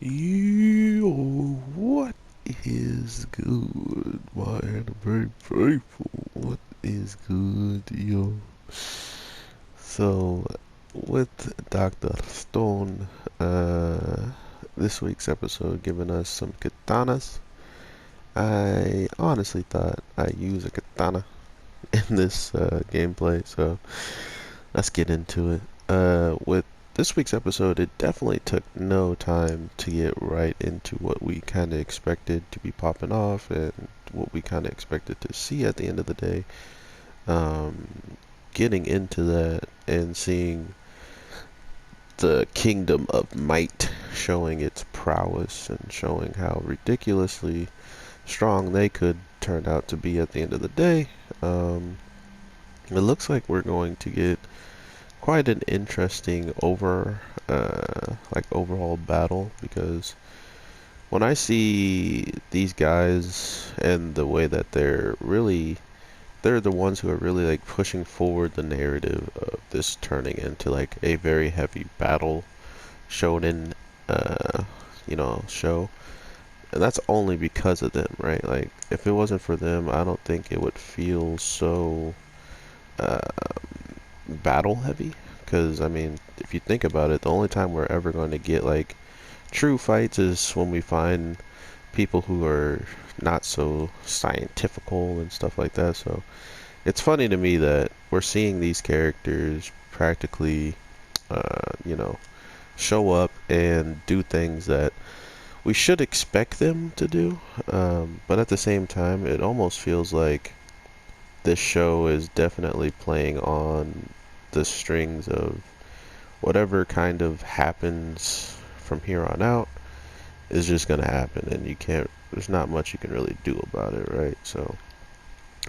Yo, what is good, man? I'm very grateful. What is good, yo? So, with Dr. Stone, this week's episode giving us some katanas. I honestly thought I use a katana in this gameplay, so let's get into it. With this week's episode, it definitely took no time to get right into what we kind of expected to be popping off and what we kind of expected to see at the end of the day. Um, Getting into that and seeing the Kingdom of Might showing its prowess and showing how ridiculously strong they could turn out to be at the end of the day. It looks like we're going to get quite an interesting overall battle, because when I see these guys and the way that they're the ones who are really like pushing forward the narrative of this turning into like a very heavy battle shonen show. And that's only because of them, right? Like, if it wasn't for them, I don't think it would feel so uh, battle heavy. Because, I mean, if you think about it, the only time we're ever going to get, like, true fights is when we find people who are not so scientifical and stuff like that. So, it's funny to me that we're seeing these characters practically, you know, show up and do things that we should expect them to do. But at the same time, it almost feels like this show is definitely playing on the strings of whatever kind of happens from here on out is just going to happen, and there's not much you can really do about it, right? So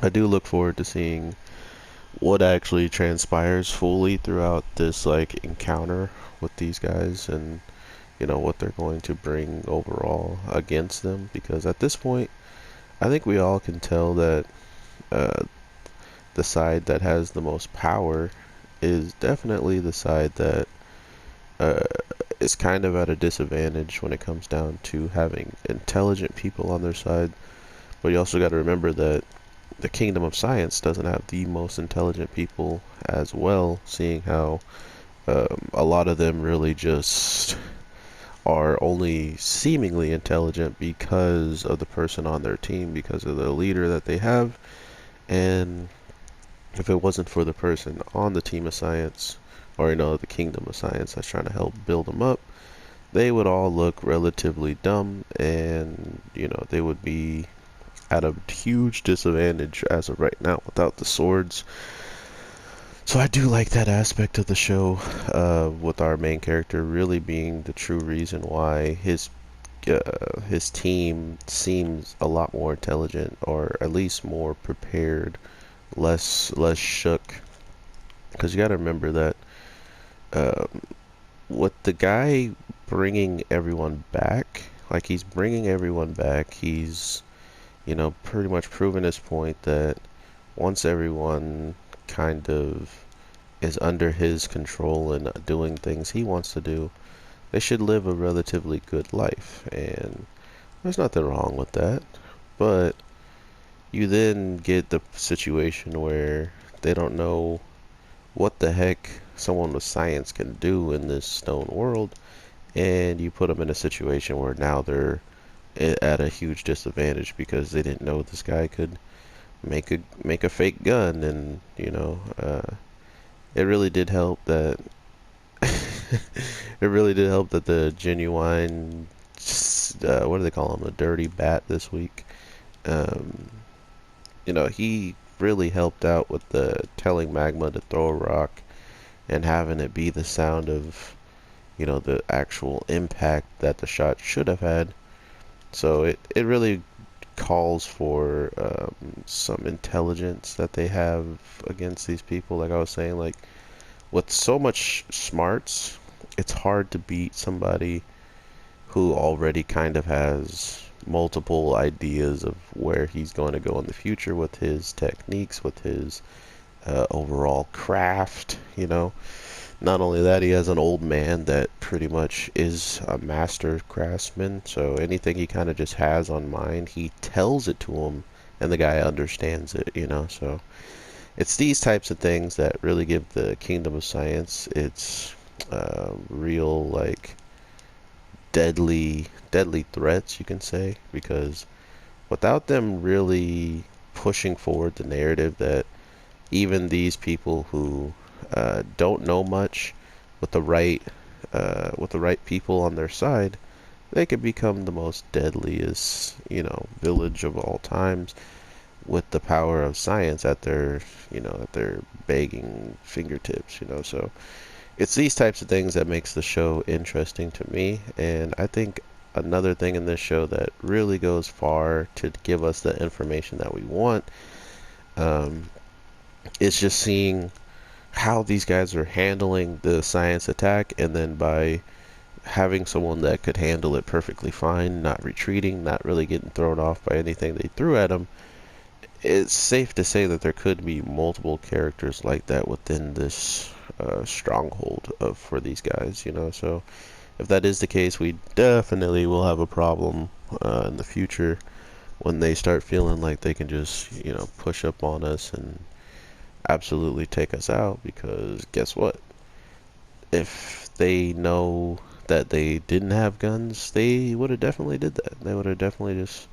I do look forward to seeing what actually transpires fully throughout this like encounter with these guys, and what they're going to bring overall against them, because at this point I think we all can tell that uh, the side that has the most power is definitely the side that uh, is kind of at a disadvantage when it comes down to having intelligent people on their side. But you also got to remember that the Kingdom of Science doesn't have the most intelligent people as well, seeing how a lot of them really just are only seemingly intelligent because of the person on their team, because of the leader that they have. And if it wasn't for the person on the team of science, or the kingdom of science that's trying to help build them up, they would all look relatively dumb, and they would be at a huge disadvantage as of right now without the swords. So I do like that aspect of the show, with our main character really being the true reason why his team seems a lot more intelligent, or at least more prepared, less shook. Because you got to remember that um, with the guy bringing everyone back, like he's bringing everyone back, he's pretty much proven his point that once everyone kind of is under his control and doing things he wants to do, they should live a relatively good life. And there's nothing wrong with that. But you then get the situation where they don't know what the heck someone with science can do in this stone world, and you put them in a situation where now they're at a huge disadvantage because they didn't know this guy could make a fake gun. And it really did help that it really did help that the genuine, what do they call him, the dirty bat this week, um, he really helped out with the telling magma to throw a rock and having it be the sound of the actual impact that the shot should have had. So it really calls for some intelligence that they have against these people. Like I was saying, like with so much smarts, it's hard to beat somebody who already kind of has multiple ideas of where he's going to go in the future with his techniques, with his overall craft. Not only that, he has an old man that pretty much is a master craftsman, so anything he kind of just has on mind, he tells it to him, and the guy understands it, you know. So it's these types of things that really give the Kingdom of Science its real, like, deadly threats, you can say, because without them really pushing forward the narrative that even these people who don't know much, with the right people on their side, they could become the most deadliest, village of all times, with the power of science at their, at their begging fingertips, So it's these types of things that makes the show interesting to me, and I think another thing in this show that really goes far to give us the information that we want, um, is just seeing how these guys are handling the science attack, and then by having someone that could handle it perfectly fine, not retreating, not really getting thrown off by anything they threw at them, it's safe to say that there could be multiple characters like that within this stronghold of for these guys, So if that is the case, we definitely will have a problem in the future when they start feeling like they can just, push up on us and absolutely take us out. Because guess what? If they know that they didn't have guns, they would have definitely did that. They would have definitely just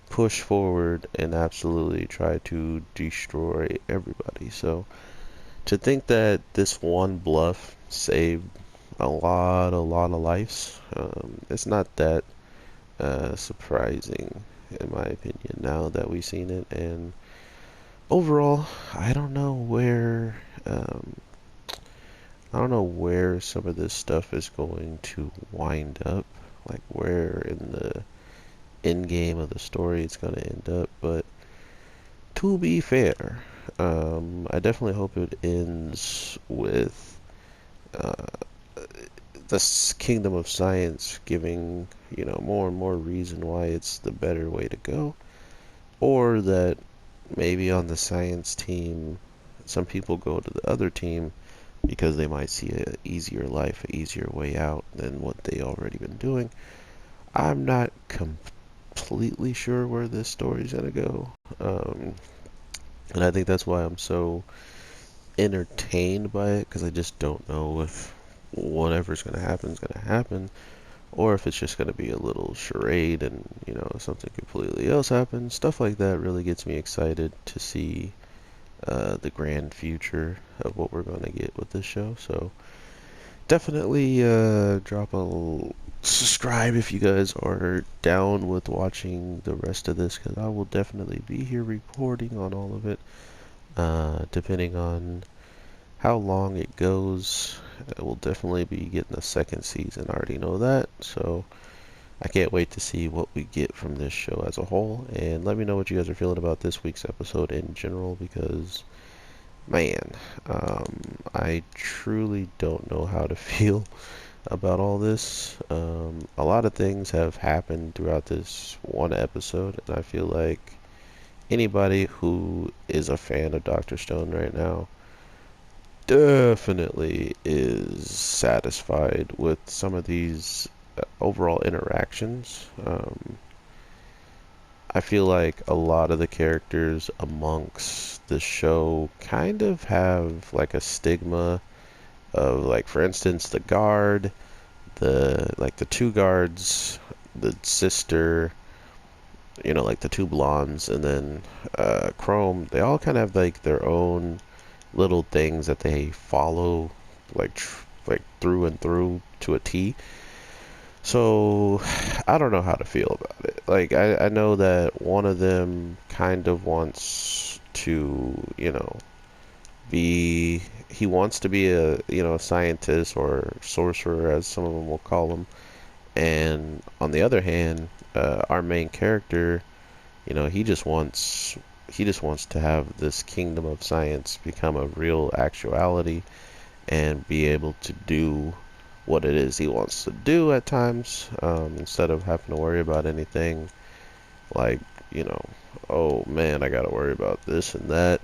pushed forward and absolutely tried to destroy everybody. So to think that this one bluff saved a lot of lives, it's not that surprising in my opinion now that we've seen it. And overall, I don't know where I don't know where some of this stuff is going to wind up, like where in the end game of the story it's going to end up. But to be fair, I definitely hope it ends with uh, this Kingdom of Science giving, more and more reason why it's the better way to go. Or that maybe on the science team, some people go to the other team because they might see a easier life, a easier way out than what they already been doing. I'm not completely sure where this story's gonna go, and I think that's why I'm so entertained by it, because I just don't know if whatever's gonna happen is gonna happen, or if it's just gonna be a little charade and something completely else happens. Stuff like that really gets me excited to see the grand future of what we're gonna get with this show. So definitely drop a subscribe if you guys are down with watching the rest of this, because I will definitely be here reporting on all of it, depending on how long it goes. We'll definitely be getting a second season, I already know that, so I can't wait to see what we get from this show as a whole. And let me know what you guys are feeling about this week's episode in general, because man, I truly don't know how to feel about all this. A lot of things have happened throughout this one episode, and I feel like anybody who is a fan of Dr. Stone right now definitely is satisfied with some of these overall interactions. I feel like a lot of the characters amongst the show kind of have like a stigma of, like, for instance, the guard, the two guards, the sister, like the two blondes, and then Chrome. They all kind of have like their own little things that they follow, like through and through to a T. So I don't know how to feel about it. Like I know that one of them kind of wants to, be he wants to be a a scientist or sorcerer, as some of them will call him. And on the other hand, our main character, he just wants to have this kingdom of science become a real actuality and be able to do what it is he wants to do at times, instead of having to worry about anything like, oh man, I gotta worry about this and that.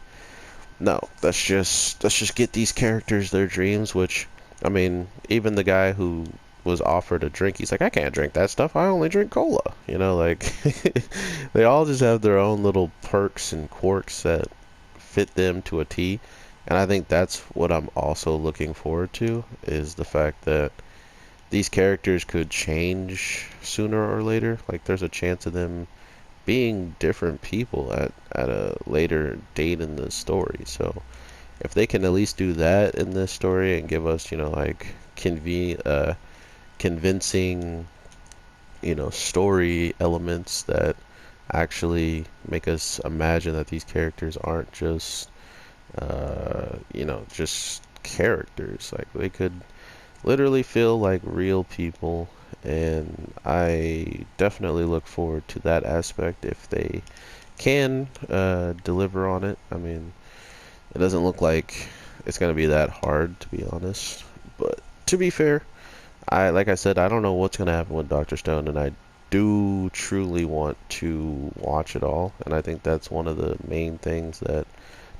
No, let's just get these characters their dreams, which I mean, even the guy who was offered a drink, he's like, I can't drink that stuff. I only drink cola. You know, like they all just have their own little perks and quirks that fit them to a T. And I think that's what I'm also looking forward to is the fact that these characters could change sooner or later. Like there's a chance of them being different people at a later date in the story. So if they can at least do that in this story and give us, you know, like convincing, you know, story elements that actually make us imagine that these characters aren't just, you know, just characters. Like they could literally feel like real people, and I definitely look forward to that aspect if they can deliver on it. I mean, it doesn't look like it's gonna be that hard, to be honest. But to be fair, like I said, I don't know what's gonna happen with Doctor Stone, and I do truly want to watch it all. And I think that's one of the main things that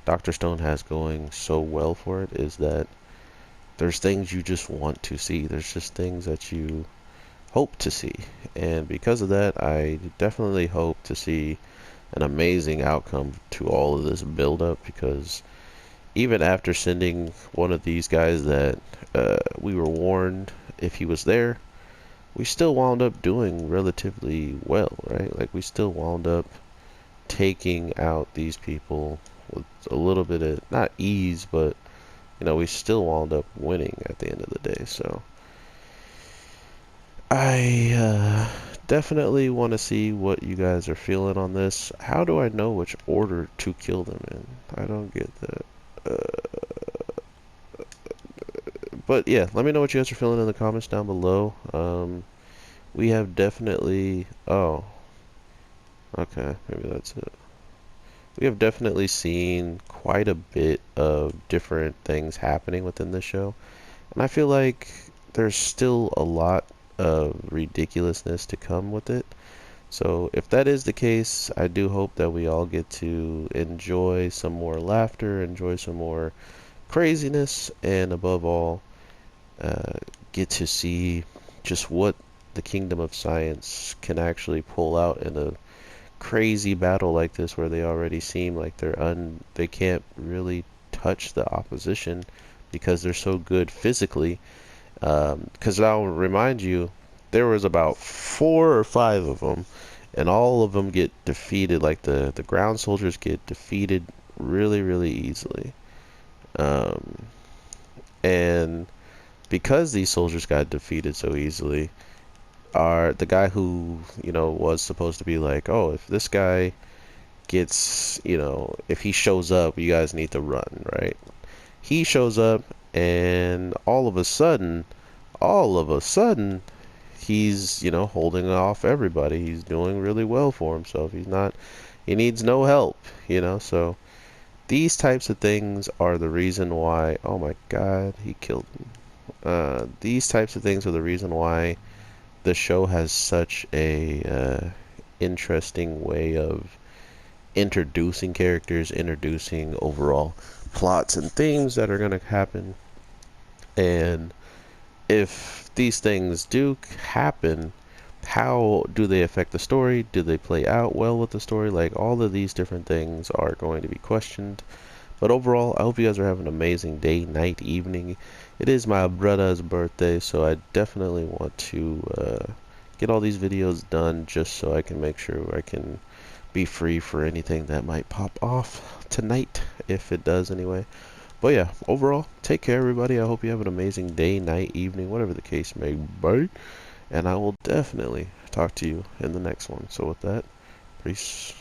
Doctor Stone has going so well for it is that there's things you just want to see. There's just things that you hope to see. And because of that, I definitely hope to see an amazing outcome to all of this build up because even after sending one of these guys that we were warned if he was there, we still wound up doing relatively well, right? Like we still wound up taking out these people with a little bit of not ease, but you know, we still wound up winning at the end of the day. So I definitely want to see what you guys are feeling on this. How do I know which order to kill them in? I don't get that. But yeah, let me know what you guys are feeling in the comments down below. We have definitely. Oh, okay, maybe that's it. We have definitely seen quite a bit of different things happening within this show. And I feel like there's still a lot of ridiculousness to come with it. So if that is the case, I do hope that we all get to enjoy some more laughter, enjoy some more craziness, and above all, uh, get to see just what the Kingdom of Science can actually pull out in a crazy battle like this where they already seem like they can't really touch the opposition because they're so good physically. Because I'll remind you, there was about 4 or 5 of them, and all of them get defeated. Like the ground soldiers get defeated really, really easily. Um, and because these soldiers got defeated so easily, are the guy who was supposed to be like, oh, if this guy gets, if he shows up, you guys need to run, right? He shows up, and all of a sudden, he's, holding off everybody. He's doing really well for himself. He needs no help, so these types of things are the reason why, oh my God, he killed him. These types of things are the reason why the show has such a interesting way of introducing characters, introducing overall plots and themes that are going to happen. And if these things do happen, how do they affect the story? Do they play out well with the story? Like, all of these different things are going to be questioned. But overall, I hope you guys are having an amazing day, night, evening. It is my brother's birthday, so I definitely want to get all these videos done just so I can make sure I can be free for anything that might pop off tonight, if it does anyway. But yeah, overall, take care, everybody. I hope you have an amazing day, night, evening, whatever the case may be. And I will definitely talk to you in the next one. So with that, peace.